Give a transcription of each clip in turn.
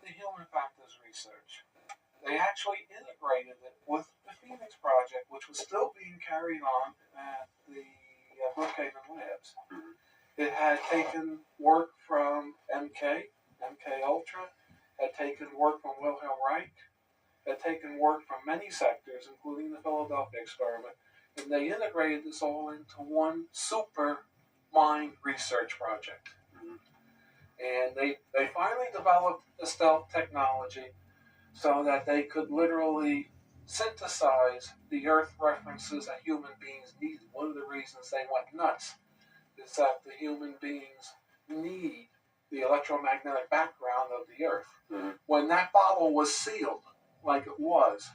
the human factors research. They actually integrated it with the Phoenix Project, which was still being carried on at the Brookhaven Labs. It had taken work from MK Ultra, had taken work from Wilhelm Reich, had taken work from many sectors, including the Philadelphia experiment, and they integrated this all into one super mind research project. And they finally developed the stealth technology so that they could literally synthesize the Earth references that human beings needed. One of the reasons they went nuts is that the human beings need the electromagnetic background of the Earth. When that bottle was sealed, like it was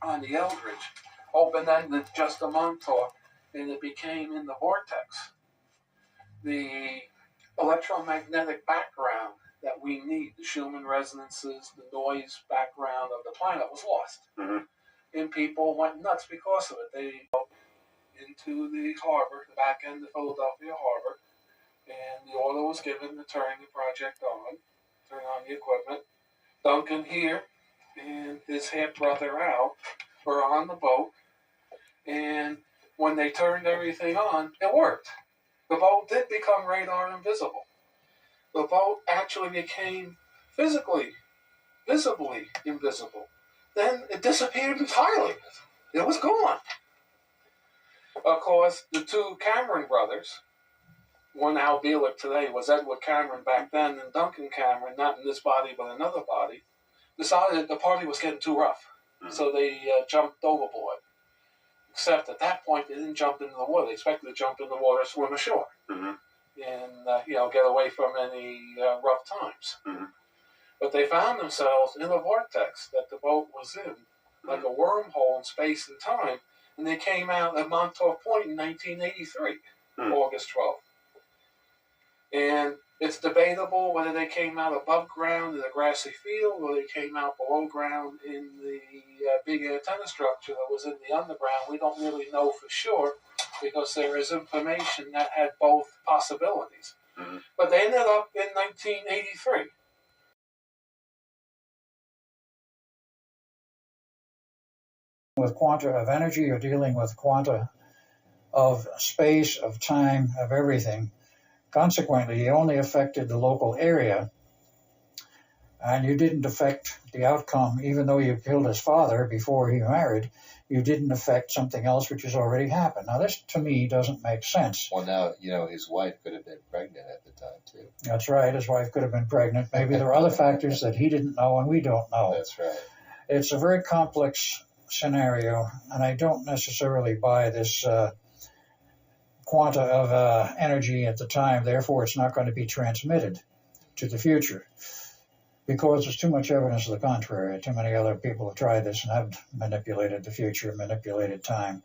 on the Eldridge, open-ended just a Montauk, and it became in the vortex, the electromagnetic background that we need, the Schumann resonances, the noise background of the planet was lost. And people went nuts because of it. They into the harbor, the back end of Philadelphia Harbor, and the order was given to turn the project on, turn on the equipment. Duncan here and his half-brother Al were on the boat, and when they turned everything on, it worked. The boat did become radar invisible. The boat actually became visibly invisible. Then it disappeared entirely. It was gone. Of course, the two Cameron brothers, one Al Bielek today was Edward Cameron back then, and Duncan Cameron, not in this body but another body, decided the party was getting too rough. So they jumped overboard. Except at that point, they didn't jump into the water. They expected to jump in the water, swim ashore, and get away from any rough times. But they found themselves in a vortex that the boat was in, like a wormhole in space and time, and they came out at Montauk Point in 1983, August 12th. And it's debatable whether they came out above ground in a grassy field or they came out below ground in the big antenna structure that was in the underground. We don't really know for sure because there is information that had both possibilities. But they ended up in 1983. With quanta of energy, you're dealing with quanta of space, of time, of everything. Consequently, you only affected the local area, and you didn't affect the outcome. Even though you killed his father before he married, you didn't affect something else which has already happened. Now, this, to me, doesn't make sense. Well, now, his wife could have been pregnant at the time, too. That's right. His wife could have been pregnant. Maybe there are other factors that he didn't know and we don't know. That's right. It's a very complex scenario, and I don't necessarily buy this quanta of energy at the time. Therefore, it's not going to be transmitted to the future because there's too much evidence to the contrary. Too many other people have tried this and have manipulated the future, manipulated time.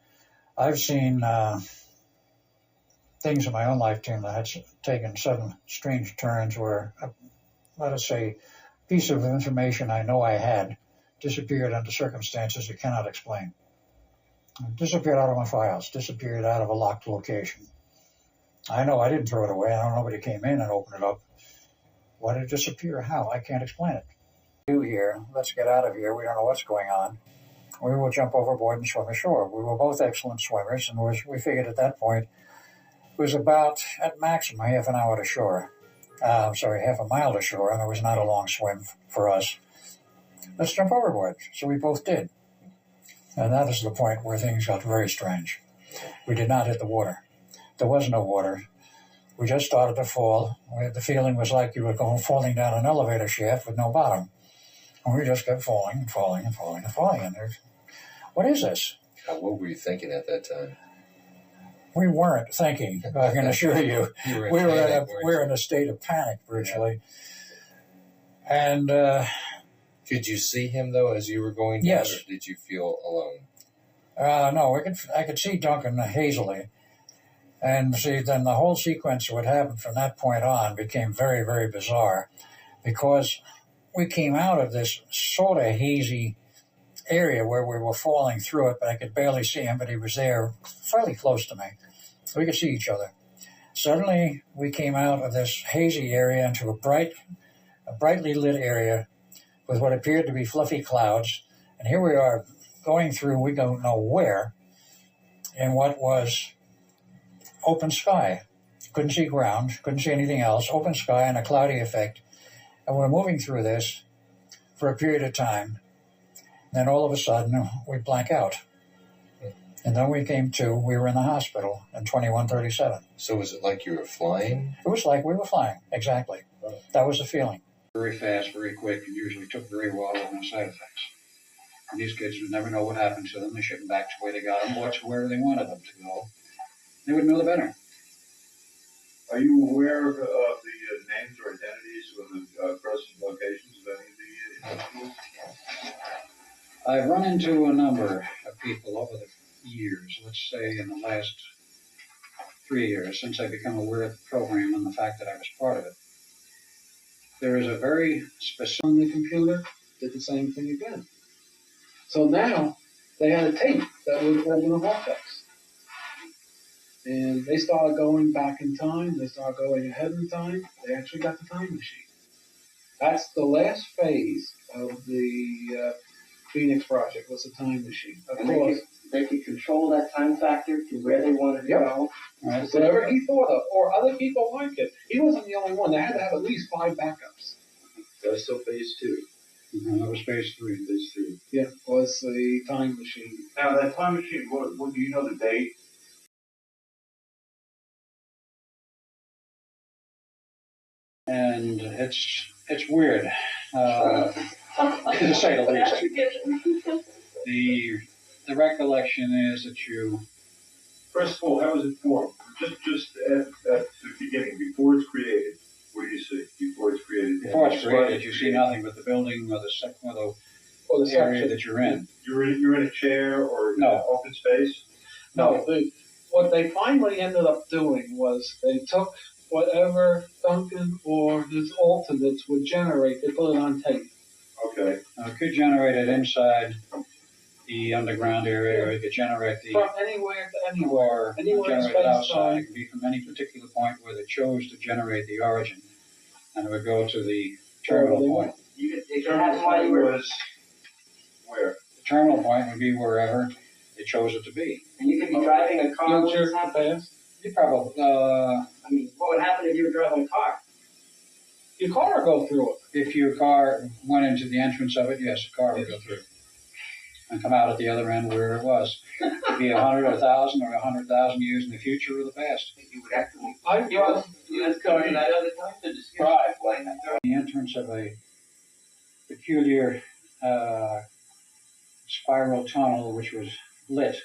I've seen things in my own lifetime that had taken sudden strange turns where, let us say, a piece of information I know I had disappeared under circumstances you cannot explain. Disappeared out of my files, disappeared out of a locked location. I know I didn't throw it away. I know nobody came in and opened it up. Why did it disappear? How? I can't explain it. Here, let's get out of here. We don't know what's going on. We will jump overboard and swim ashore. We were both excellent swimmers, and we figured at that point it was about, at maximum, half an hour to shore. Half a mile to shore, and it was not a long swim for us. Let's jump overboard. So we both did. And that is the point where things got very strange. We did not hit the water. There was no water. We just started to fall. The feeling was like you were falling down an elevator shaft with no bottom. And we just kept falling and falling and falling and falling. And what is this? What were you thinking at that time? We weren't thinking, I can assure you. We were in a state of panic, virtually. Yeah. And could you see him, though, as you were going down, yes. Or did you feel alone? No, I could see Duncan hazily. And see, then the whole sequence of what happened from that point on became very, very bizarre because we came out of this sort of hazy area where we were falling through it, but I could barely see him, but he was there fairly close to me. We could see each other. Suddenly, we came out of this hazy area into a bright, a brightly lit area with what appeared to be fluffy clouds. And here we are going through, we don't know where, in what was open sky. Couldn't see ground, couldn't see anything else, open sky and a cloudy effect. And we're moving through this for a period of time. Then all of a sudden, we blank out. And then we came to, we were in the hospital in 2137. So was it like you were flying? It was like we were flying, exactly. That was the feeling. Very fast, very quick, and usually took very well with no side effects. And these kids would never know what happened to them. They ship them back to where they got them or to where they wanted them to go. They would know the better. Are you aware of the names or identities of the present locations of any of the individuals? I've run into a number of people over the years, let's say in the last 3 years, since I've become aware of the program and the fact that I was part of it. There is a very specific on the computer, did the same thing again. So now they had a tape that would open a vortex. And they started going back in time, they started going ahead in time, they actually got the time machine. That's the last phase of the Phoenix Project, was the time machine. Of course, they could control that time factor to where they wanted to go. Right. Whatever he thought of, or other people like it. He wasn't the only one. They had to have at least 5 backups. That's still phase 2. That was phase 3. Phase 3. Yeah, was the time machine. Now, that time machine, what do you know the date? And it's weird, to say the least. The recollection is that you. First of all, how was it formed? Just at the beginning, before it's created, what do you see before it's created? Before it's created, you see nothing but the building or the area that you're in. You're in a chair or No. open space? No, what they finally ended up doing was they took whatever Duncan or his alternates would generate, they put it on tape. Okay. Now, it could generate it inside the underground area, or it could generate From anywhere to anywhere. Anywhere in generate it space outside. time. It could be from any particular point where they chose to generate the origin, and it would go to the terminal point. That's why you were, Was where? The terminal point would be wherever they chose it to be. and you could be driving a car. What Future, would happen? past. You probably, I mean, what would happen if you were driving a car? Your car will go through it. if your car went into the entrance of it, yes, a car would go through and come out at the other end where it was. It could be 100 or 1,000 or 100,000 years in the future or the past. You would actually. I You was covering that other time to describe what happened. The entrance of a peculiar spiral tunnel which was lit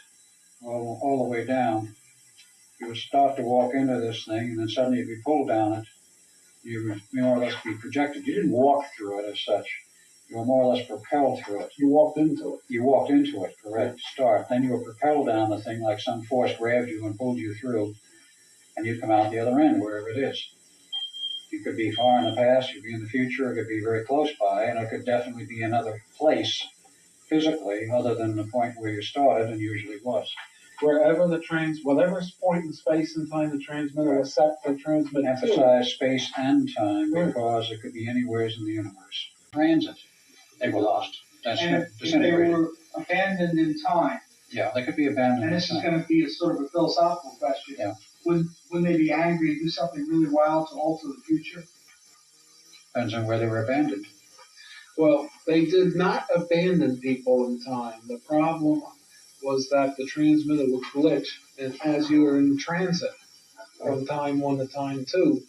all the way down. You would start to walk into this thing, and then suddenly you'd be pulled down it. You would more or less be projected. You didn't walk through it as such. You were more or less propelled through it. You walked into it. You walked into it, correct, start. Then you were propelled down the thing like some force grabbed you and pulled you through, and you'd come out the other end, wherever it is. You could be far in the past, you could be in the future, it could be very close by, and it could definitely be another place, physically, other than the point where you started and usually was. Wherever whatever point in space and time the transmitter was set to transmit to. Emphasize space and time because it could be anywhere in the universe. Transit, they were lost. That's And if they disintegrated. were abandoned in time, Yeah, they could be abandoned. and in this is time. going to be a sort of a philosophical question, Yeah. wouldn't they be angry and do something really wild to alter the future? Depends on where they were abandoned. Well, they did not abandon people in time. The problem was that the transmitter would glitch, and as you were in transit from time 1 to time 2,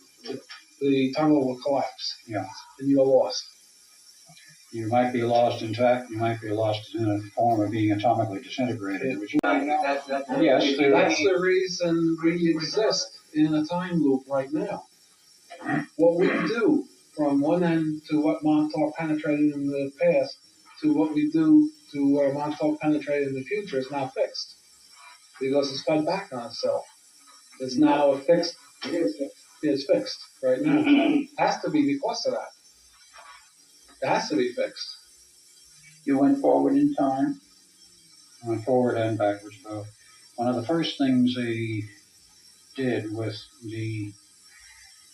the tunnel will collapse. Yeah. And you're lost. You might be lost intact, you might be lost in a form of being atomically disintegrated, which Yes, That's the reason we exist in a time loop right now. What we do from one end to what Montauk penetrated in the past to what we do to where Montauk penetrated in the future is now fixed. Because it's fed back on itself. It's now fixed. It's fixed right now. It has to be because of that. It has to be fixed. You went forward in time. went forward and backwards both. One of the first things they did with the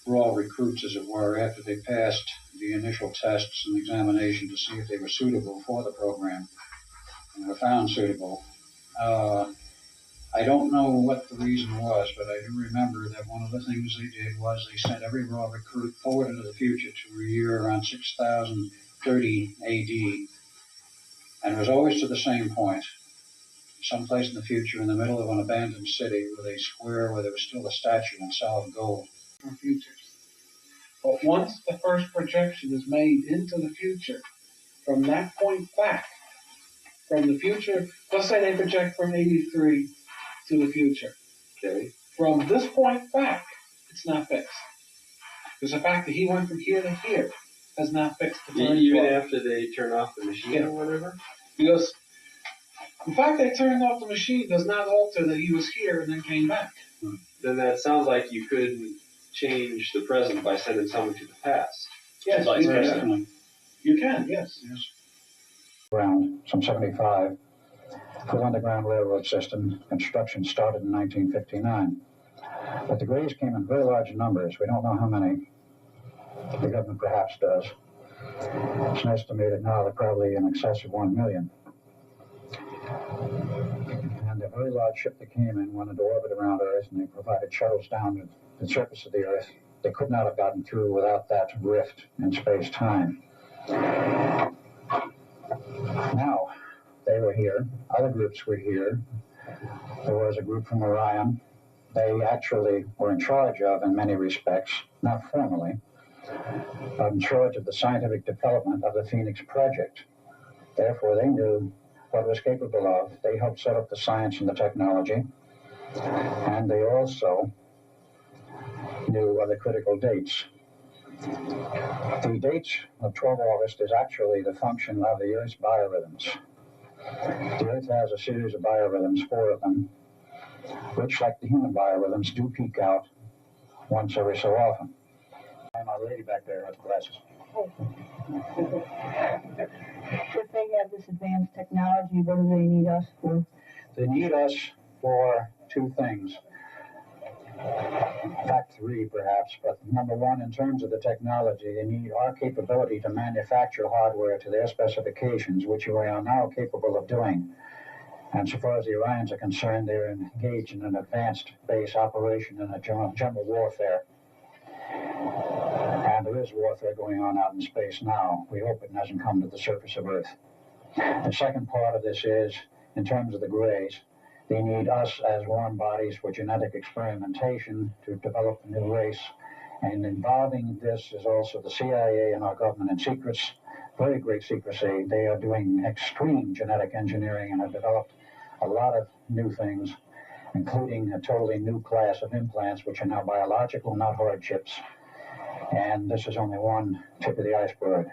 raw recruits, as it were, after they passed the initial tests and examination to see if they were suitable for the program, and were found suitable. I don't know what the reason was, but I do remember that one of the things they did was they sent every raw recruit forward into the future to a year around 6030 AD, and it was always to the same point, someplace in the future in the middle of an abandoned city with a square where there was still a statue in solid gold. For futures. But once the first projection is made into the future, from that point back, from the future, let's say they project from 83 to the future. Okay. From this point back, it's not fixed. Because the fact that he went from here to here has not fixed the turning Even point. after they turn off the machine or whatever? Because the fact they turned off the machine does not alter that he was here and then came back. Then that sounds like you couldn't change the present by sending someone to the past. Yes, Vice you versa. can. You can, yes. Around some 75, full underground railroad system construction started in 1959. But the Greys came in very large numbers. We don't know how many. The government perhaps does. It's estimated now that probably in excess of 1 million. And a very large ship that came in went into orbit around Earth, and they provided shuttles down to the surface of the Earth. They could not have gotten through without that rift in space-time. Now, they were here. Other groups were here. There was a group from Orion. They actually were in charge of, in many respects, not formally, but in charge of the scientific development of the Phoenix Project. Therefore, they knew what it was capable of. They helped set up the science and the technology. And they also knew of the critical dates. The dates of 12 August is actually the function of the Earth's biorhythms. The Earth has a series of biorhythms, 4 of them, which, like the human biorhythms, do peak out once every so often. And my lady back there has glasses. If they have this advanced technology, what do they need us for? They need us for 2 things. In fact, 3 perhaps, but number 1, in terms of the technology, they need our capability to manufacture hardware to their specifications, which we are now capable of doing. And so far as the Orions are concerned, they're engaged in an advanced base operation in a general warfare. And there is warfare going on out in space now. We hope it doesn't come to the surface of Earth. The second part of this is, in terms of the Greys, they need us as warm bodies for genetic experimentation to develop a new race. And involving this is also the CIA and our government in secrets, very great secrecy. They are doing extreme genetic engineering and have developed a lot of new things, including a totally new class of implants, which are now biological, not hard chips. And this is only one tip of the iceberg.